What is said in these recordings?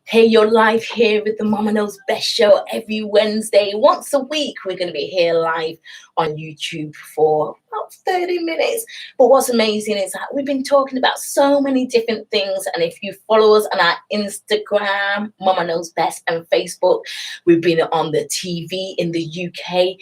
Hey, you're live here with the Mama Knows Best show every Wednesday. Once a week, we're going to be here live on YouTube for about 30 minutes. But what's amazing is that we've been talking about so many different things. And if you follow us on our Instagram, Mama Knows Best, and Facebook, we've been on the TV in the UK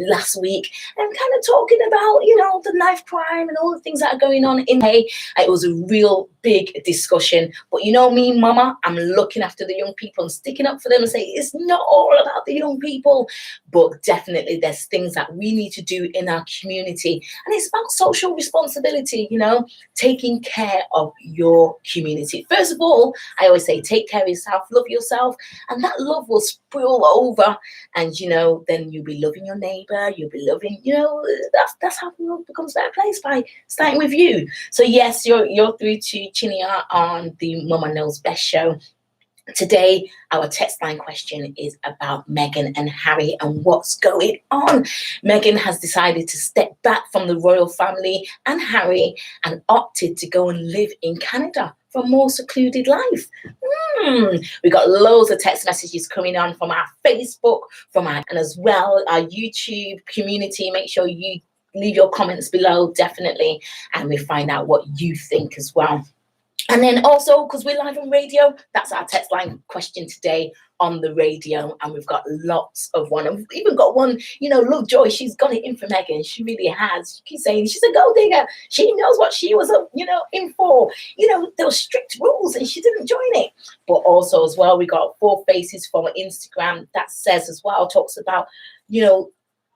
last week and kind of talking about, the knife crime and all the things that are going on in UK. It was a real big discussion. But you know me, Mama, I'm looking after the young people and sticking up for them and say it's not all about the young people, but definitely there's things that we need to do in our community, and it's about social responsibility, taking care of your community. First of all, I always say take care of yourself, love yourself, and that love will spill over, and then you'll be loving your neighbor, you'll be loving, that's how the world becomes a better place, by starting with you. So yes, you're through to Chinia on the Mama Knows Best show. Today, our text line question is about Meghan and Harry and what's going on. Meghan has decided to step back from the royal family and Harry and opted to go and live in Canada for a more secluded life. We got loads of text messages coming on from our Facebook, and as well our YouTube community. Make sure you leave your comments below, definitely, and we find out what you think as well. And then also, because we're live on radio, that's our text line question today on the radio. And we've got lots of one. And we've even got one, look, Joy, she's got it in for Meghan. She really has. She keeps saying she's a gold digger. She knows what she was, in for. There were strict rules and she didn't join it. But also as well, we got Four Faces from Instagram that says as well, talks about,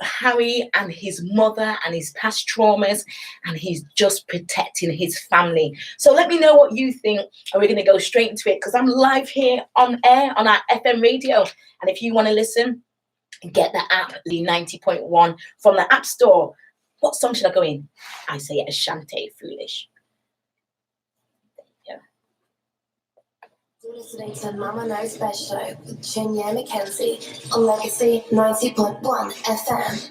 Harry and his mother and his past traumas, and he's just protecting his family. So let me know what you think, and we're going to go straight into it because I'm live here on air on our FM radio. And if you want to listen, get the app, the 90.1 from the App Store. What song should I go in? I say Ashanti, Foolish. You're listening to Mama Knows Best Show with Chinya Mackenzie on Legacy 90.1 FM.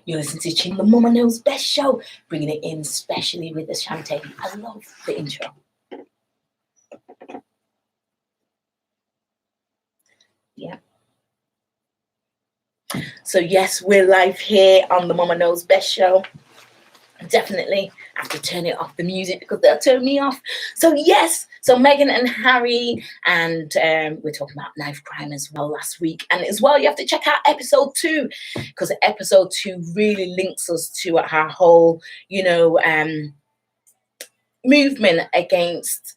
You listen to Chin, the Mama Knows Best show, bringing it in specially with Ashanti. I love the intro. Yeah. So yes, we're live here on the Mama Knows Best show. Definitely have to turn it off, the music, because they'll turn me off. So yes, so Meghan and Harry, and we're talking about knife crime as well last week. And as well, you have to check out episode 2, because episode 2 really links us to our whole, movement against,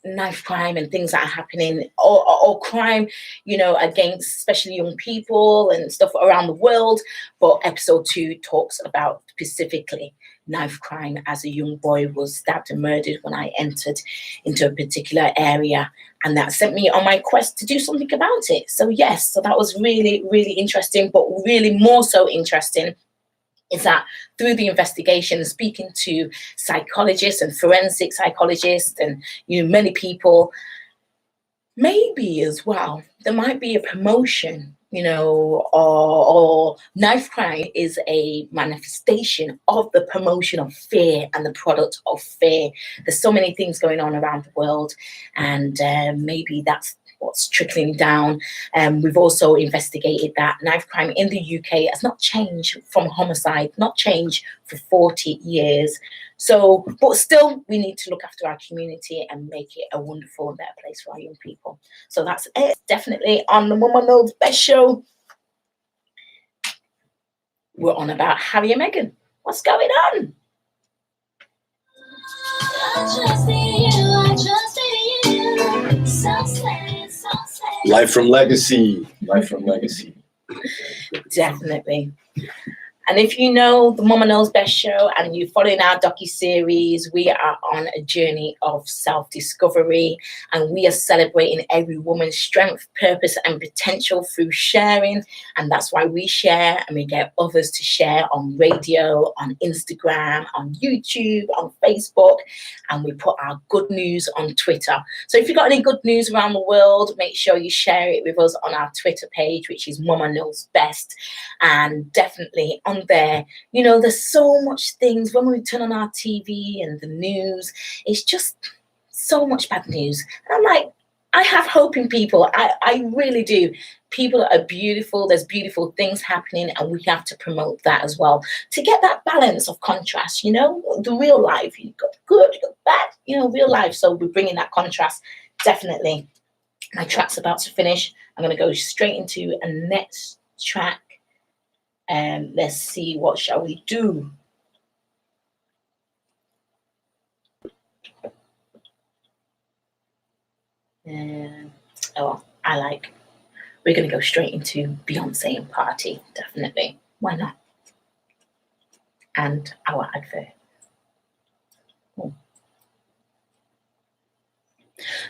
knife crime and things that are happening, or crime, against especially young people and stuff around the world. But episode 2 talks about specifically knife crime as a young boy was stabbed and murdered when I entered into a particular area, and that sent me on my quest to do something about it. So yes, so that was really, really interesting, but really more so interesting is that through the investigation, speaking to psychologists and forensic psychologists and many people, maybe as well there might be a promotion, or knife crime is a manifestation of the promotion of fear and the product of fear. There's so many things going on around the world, and maybe that's what's trickling down. We've also investigated that knife crime in the UK has not changed from homicide, not changed for 40 years. So, but still, we need to look after our community and make it a wonderful and better place for our young people. So that's it, definitely on the Mama Knows Best show. We're on about Harry and Meghan. What's going on? Life from Legacy. Life from Legacy. Definitely. And if you know the Mama Knows Best show and you're following our docu-series, we are on a journey of self-discovery, and we are celebrating every woman's strength, purpose and potential through sharing. And that's why we share, and we get others to share on radio, on Instagram, on YouTube, on Facebook, and we put our good news on Twitter. So if you've got any good news around the world, make sure you share it with us on our Twitter page, which is Mama Knows Best. And definitely on there, you know, there's so much things when we turn on our TV and the news, it's just so much bad news. And I'm like, I have hope in people. I really do. People are beautiful. There's beautiful things happening, and we have to promote that as well to get that balance of contrast, you know, the real life. You've got good, you've got bad, you know, real life. So we're bringing that contrast, definitely. My track's about to finish. I'm going to go straight into a next track. And let's see, what shall we do? We're going to go straight into Beyonce and Party, definitely. Why not? And our advert. Oh.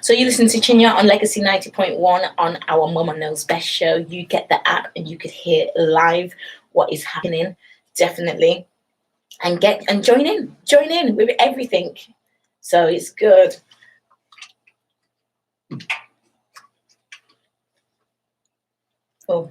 So you listen to Chinya on Legacy 90.1 on our Mama Knows Best show. You get the app and you could hear live what is happening, definitely. And join in with everything. So it's good. Oh,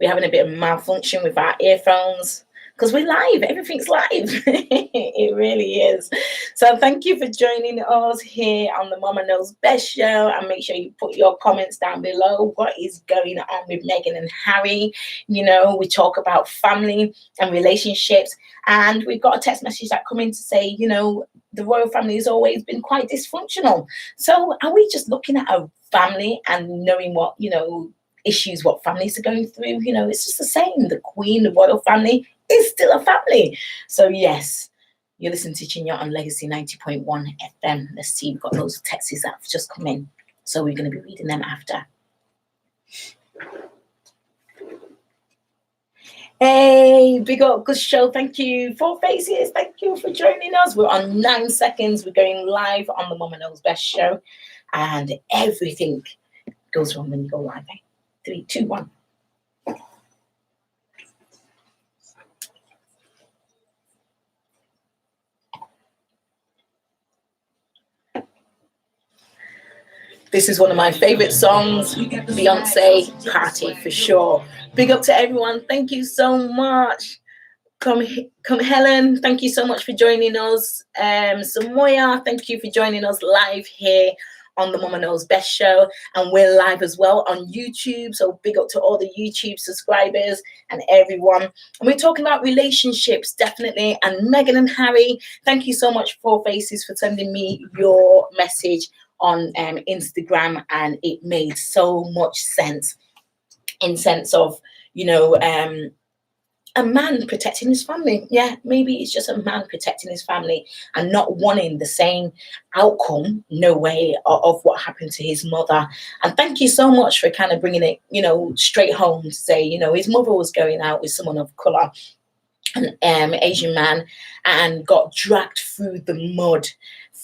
we're having a bit of malfunction with our earphones because we're live. Everything's live. It really is. So thank you for joining us here on the Mama Knows Best show. And make sure you put your comments down below. What is going on with Meghan and Harry? You know, we talk about family and relationships. And we've got a text message that come in to say, you know, the royal family has always been quite dysfunctional. So are we just looking at a family and knowing what, you know, issues what families are going through? You know, it's just the same. The Queen, the royal family is still a family. So yes, you listen to Chinya on Legacy 90.1 FM. Let's see, we've got loads of texts that have just come in, so we're going to be reading them after. Hey, big up, good show. Thank you. Four Faces, thank you for joining us. We're on 9 seconds. We're going live on the Mama Knows Best show, and everything goes wrong when you go live. 3, 2, 1. This is one of my favorite songs, Beyonce, Party for sure. Big up to everyone. Thank you so much. Come Helen, thank you so much for joining us. Samoya, thank you for joining us live here on the Mama Knows Best show. And we're live as well on YouTube. So big up to all the YouTube subscribers and everyone. And we're talking about relationships, definitely. And Meghan and Harry, thank you so much, Four Faces, for sending me your message on Instagram. And it made so much sense in sense of, you know, a man protecting his family. Yeah, maybe it's just a man protecting his family and not wanting the same outcome, no way, of what happened to his mother. And thank you so much for kind of bringing it, you know, straight home to say, you know, his mother was going out with someone of color, an Asian man, and got dragged through the mud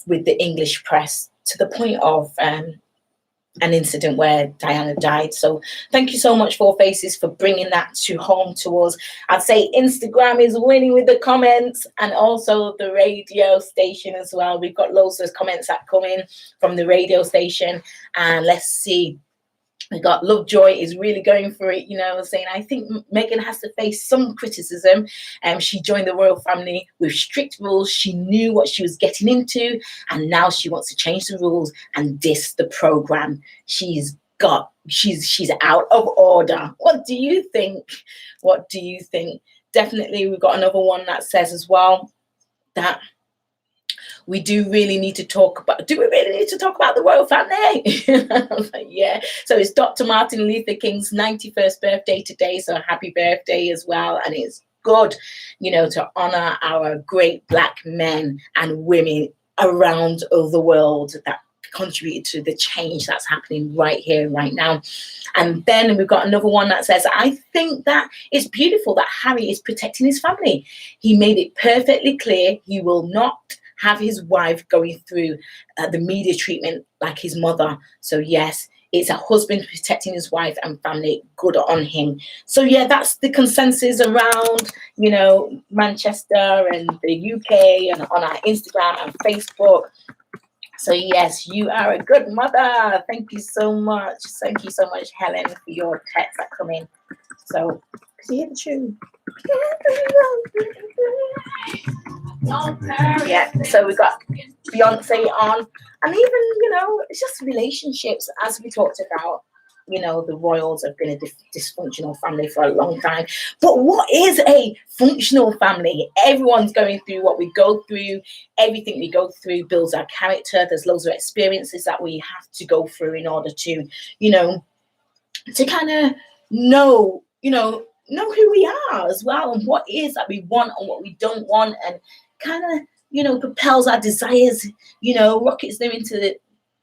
with the English press to the point of an incident where Diana died. So thank you so much, Four Faces, for bringing that to home to us. I'd say Instagram is winning with the comments, and also the radio station as well. We've got loads of comments that come in from the radio station, and let's see. We got Lovejoy is really going for it, you know, saying, I think Meghan has to face some criticism. She joined the royal family with strict rules. She knew what she was getting into, and now she wants to change the rules and diss the program. She's out of order. What do you think? What do you think? Definitely, we've got another one that says as well that we do really need to talk about, do we really need to talk about the royal family? Like, yeah. So it's Dr. Martin Luther King's 91st birthday today. So happy birthday as well. And it's good, you know, to honor our great Black men and women around the world that contributed to the change that's happening right here, right now. And then we've got another one that says, I think that it's beautiful that Harry is protecting his family. He made it perfectly clear he will not have his wife going through the media treatment like his mother. So yes, it's a husband protecting his wife and family. Good on him. So yeah, that's the consensus around, you know, Manchester and the UK and on our Instagram and Facebook. So yes, you are a good mother. Thank you so much. Thank you so much, Helen, for your texts that come in. So, hear the tune. Yeah, so we've got Beyonce on, and even, you know, it's just relationships, as we talked about. You know, the royals have been a dysfunctional family for a long time. But what is a functional family? Everyone's going through what we go through. Everything we go through builds our character. There's loads of experiences that we have to go through in order to, you know, to kind of know who we are as well, and what is that we want and what we don't want, and kind of, you know, propels our desires, you know, rockets them into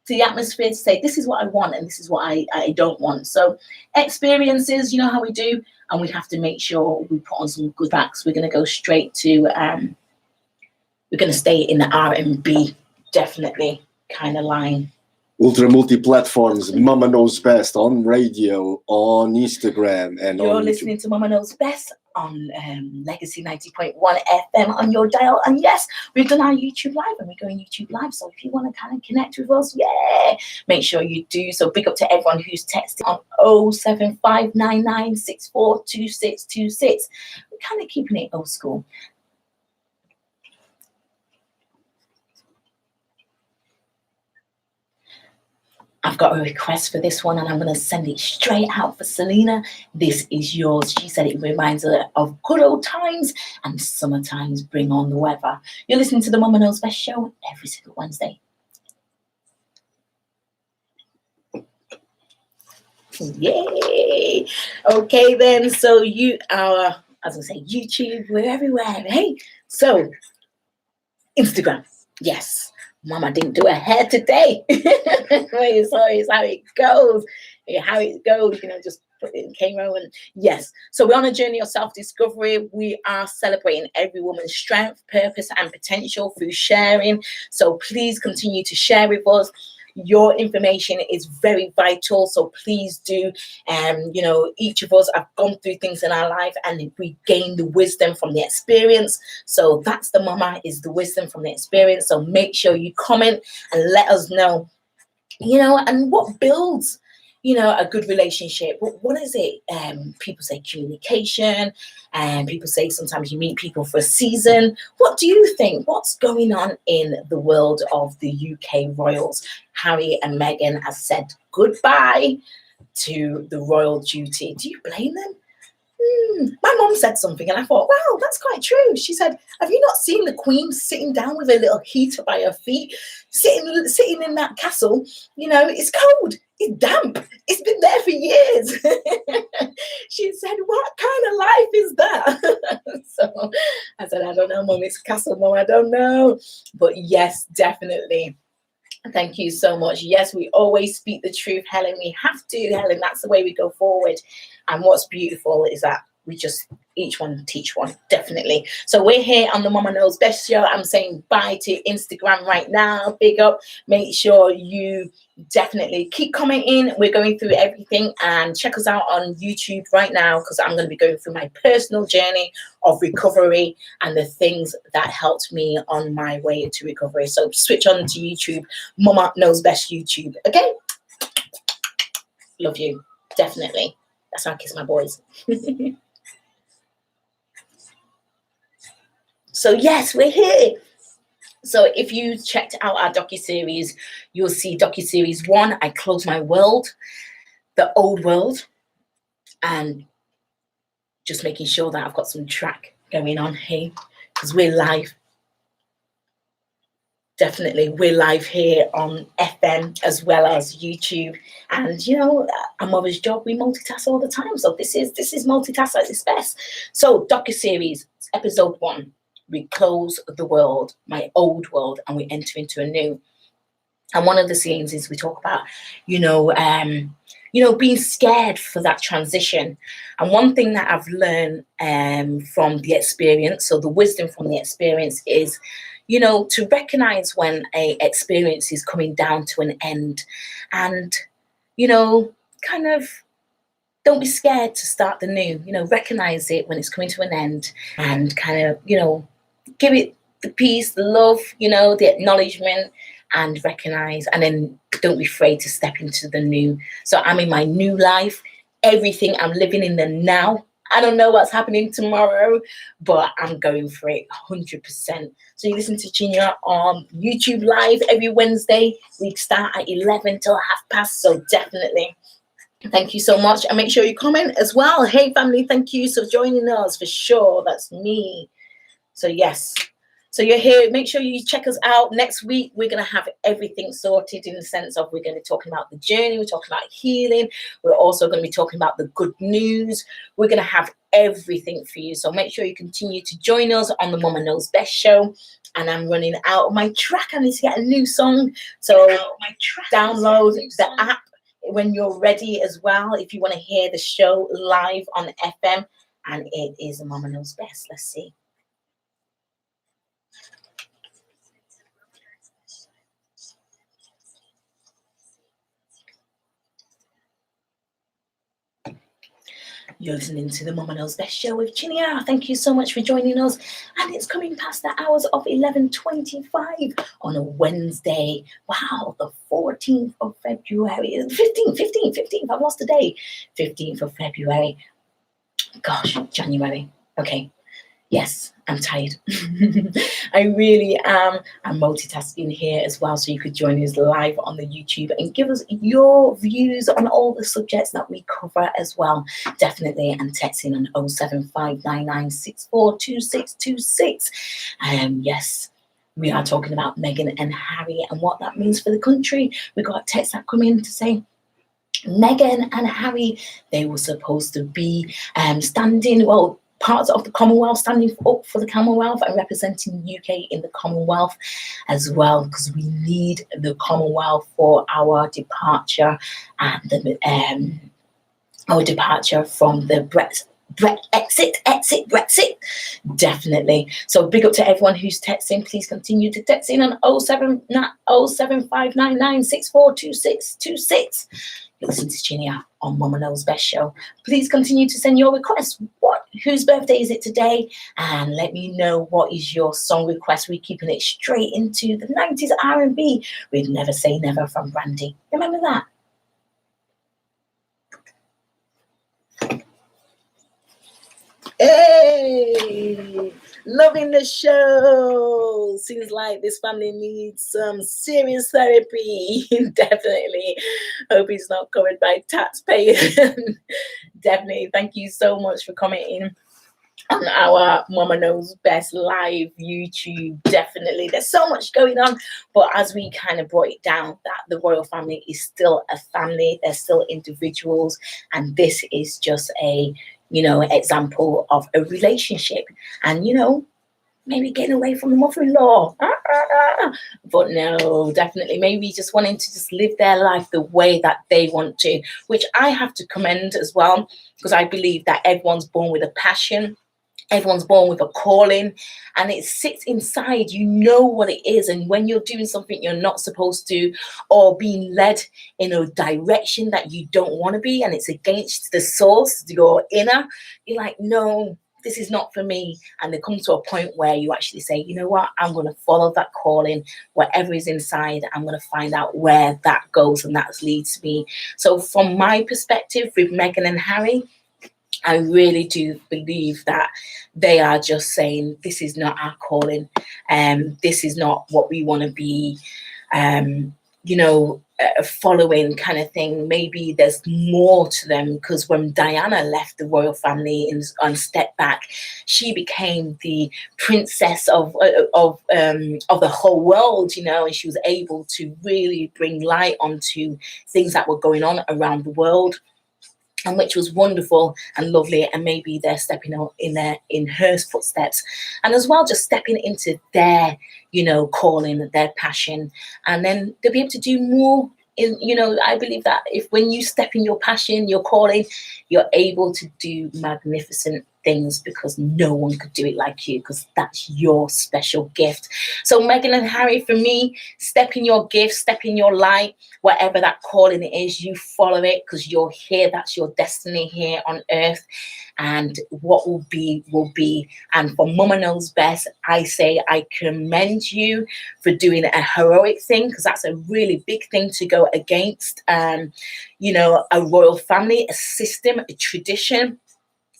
the atmosphere to say, this is what I want and this is what I don't want. So experiences, you know how we do, and we have to make sure we put on some good facts. We're going to go straight to we're going to stay in the R&B definitely kind of line. Ultra multi-platforms, Mama Knows Best on radio, on Instagram, and you're on listening YouTube. to Mama Knows Best on Legacy 90.1 FM on your dial. And yes, we've done our YouTube live, and we're going YouTube live. So if you want to kind of connect with us, yeah, make sure you do. So big up to everyone who's texting on 07599642626. We're kind of keeping it old school. I've got a request for this one, and I'm going to send it straight out for Selena. This is yours. She said it reminds her of good old times, and summer times bring on the weather. You're listening to the Mama Knows Best show every single Wednesday. Yay! Okay then, so you are, as I say, YouTube, we're everywhere, hey? So, Instagram, yes. Mama didn't do her hair today. Wait, sorry, it's how it goes. How it goes, you know, just put it in camera. And yes, so we're on a journey of self-discovery. We are celebrating every woman's strength, purpose, and potential through sharing. So please continue to share with us. Your information is very vital, so please do. You know, each of us have gone through things in our life, and we gain the wisdom from the experience. So that's the mama, is the wisdom from the experience. So make sure you comment and let us know, you know, and what builds, you know, a good relationship. What is it? People say communication, and people say sometimes you meet people for a season. What do you think? What's going on in the world of the UK royals? Harry and Meghan have said goodbye to the royal duty. Do you blame them? My mom said something, and I thought, wow, that's quite true. She said, have you not seen the Queen sitting down with a little heater by her feet, sitting in that castle? You know, it's cold, it's damp, it's been there for years. She said, what kind of life is that? So I said, I don't know, Mom, it's castle, Mom, I don't know. But yes, definitely. Thank you so much. Yes, we always speak the truth, Helen. We have to, Helen. That's the way we go forward. And what's beautiful is that we just each one teach one, definitely. So we're here on the Mama Knows Best show. I'm saying bye to Instagram right now. Big up. Make sure you definitely keep commenting. We're going through everything, and check us out on YouTube right now, because I'm going to be going through my personal journey of recovery and the things that helped me on my way to recovery. So switch on to YouTube, Mama Knows Best YouTube. Okay, love you, definitely. That's how I kiss my boys. So yes, we're here. So if you checked out our docuseries, you'll see docuseries 1, I Close My World, the old world, and just making sure that I've got some track going on here, because we're live. Definitely, we're live here on FM as well as YouTube. And you know, a mother's job, we multitask all the time. So this is multitask at its best. So docuseries, episode 1. We close the world, my old world, and we enter into a new. And one of the scenes is we talk about, being scared for that transition. And one thing that I've learned from the experience, so the wisdom from the experience is, to recognize when a experience is coming down to an end, and, kind of don't be scared to start the new, recognize it when it's coming to an end, and kind of, give it the peace, the love, the acknowledgement, and recognize, and then don't be afraid to step into the new. So I'm in my new life, everything, I'm living in the now. I don't know what's happening tomorrow, but I'm going for it 100%. So you listen to Chinya on YouTube Live every Wednesday. We start at 11 till past. So definitely thank you so much, and make sure you comment as well. Hey family, thank you for joining us, for sure. That's me. So yes, so you're here. Make sure you check us out next week. We're going to have everything sorted, in the sense of we're going to be talking about the journey, we're talking about healing, we're also going to be talking about the good news. We're going to have everything for you. So make sure you continue to join us on the Mama Knows Best show. And I'm running out of my track. I need to get a new song. So download the app when you're ready as well, if you want to hear the show live on FM. And it is Mama Knows Best. Let's see. You're listening to the Mama Knows Best show with Chinya. Thank you so much for joining us. And it's coming past the hours of 11:25 on a Wednesday. Wow, the 14th of February. 15th. I've lost a day. 15th of February. Gosh, January. Okay. Yes, I'm tired. I really am. I'm multitasking here as well, so you could join us live on the YouTube and give us your views on all the subjects that we cover as well. Definitely, and text in on 07599642626. Yes, we are talking about Meghan and Harry and what that means for the country. We got a text that come in to say, Meghan and Harry, they were supposed to be standing, well, parts of the Commonwealth, standing up for the Commonwealth and representing the UK in the Commonwealth as well, because we need the Commonwealth for our departure and our departure from the Brexit. Definitely. So big up to everyone who's texting. Please continue to text in on 07599642626. Listen to Chinya on Mama Knows Best show. Please continue to send your requests. Whose birthday is it today? And let me know what is your song request. We're keeping it straight into the 90s R&B with Never Say Never from Brandy. Remember that? Hey, loving the show. Seems like this family needs some serious therapy. Definitely. Hope it's not covered by taxpayers. Definitely. Thank you so much for commenting on our Mama Knows Best live YouTube. Definitely. There's so much going on, but as we kind of brought it down, that the royal family is still a family. They're still individuals, and this is just a example of a relationship, and maybe getting away from the mother-in-law. But no, definitely maybe just wanting to just live their life the way that they want to, which I have to commend as well, because I believe that everyone's born with a passion. Everyone's born with a calling, and it sits inside. You know what it is, and when you're doing something you're not supposed to, or being led in a direction that you don't want to be, and it's against the source, your inner, you're like, no, this is not for me. And there comes to a point where you actually say, you know what, I'm going to follow that calling. Whatever is inside, I'm going to find out where that goes, and that leads me. So from my perspective with Meghan and Harry, I really do believe that they are just saying, this is not our calling. This is not what we want to be, following kind of thing. Maybe there's more to them, because when Diana left the royal family and stepped back, she became the princess of the whole world, and she was able to really bring light onto things that were going on around the world. and which was wonderful and lovely. And maybe they're stepping out in her footsteps, and as well just stepping into their, you know, calling, their passion, and then they'll be able to do more. In, you know, I believe that if when you step in your passion, your calling, you're able to do magnificent things, because no one could do it like you, because that's your special gift. So Meghan and Harry, for me, step in your gift, step in your light, whatever that calling is, you follow it, because you're here. That's your destiny here on earth, and what will be will be. And for Mama Knows Best, I say I commend you for doing a heroic thing, because that's a really big thing to go against. You know, a royal family, a system, a tradition.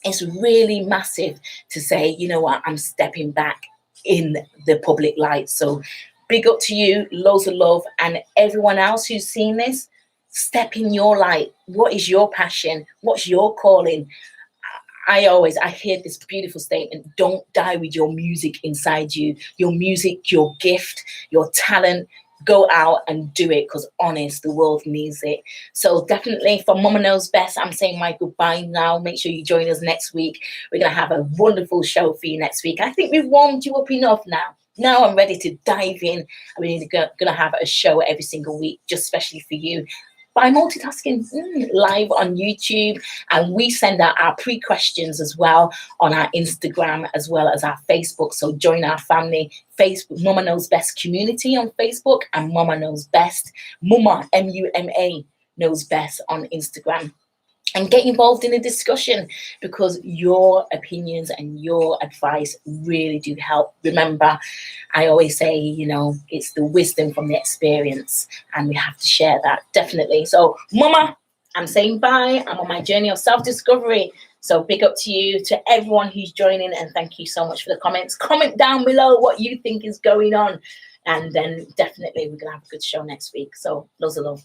It's really massive to say, you know what, I'm stepping back in the public light. So big up to you, loads of love, and everyone else who's seen this, step in your light. What is your passion? What's your calling? I hear this beautiful statement: don't die with your music inside you. Your music, your gift, your talent. Go out and do it, because honest, the world needs it. So definitely for Mama Knows Best, I'm saying my goodbye now. Make sure you join us next week. We're going to have a wonderful show for you next week. I think we've warmed you up enough now. Now I'm ready to dive in. We're going to have a show every single week, just especially for you, by multitasking, live on YouTube. And we send out our pre-questions as well on our Instagram as well as our Facebook. So join our family, Facebook, Mama Knows Best community on Facebook, and Mama Knows Best, Muma, M-U-M-A, Knows Best on Instagram. And get involved in the discussion, because your opinions and your advice really do help. Remember, I always say, you know, it's the wisdom from the experience, and we have to share that, definitely. So, Mama, I'm saying bye. I'm on my journey of self-discovery. So big up to you, to everyone who's joining, and thank you so much for the comments. Comment down below what you think is going on, and then definitely we're going to have a good show next week. So loads of love.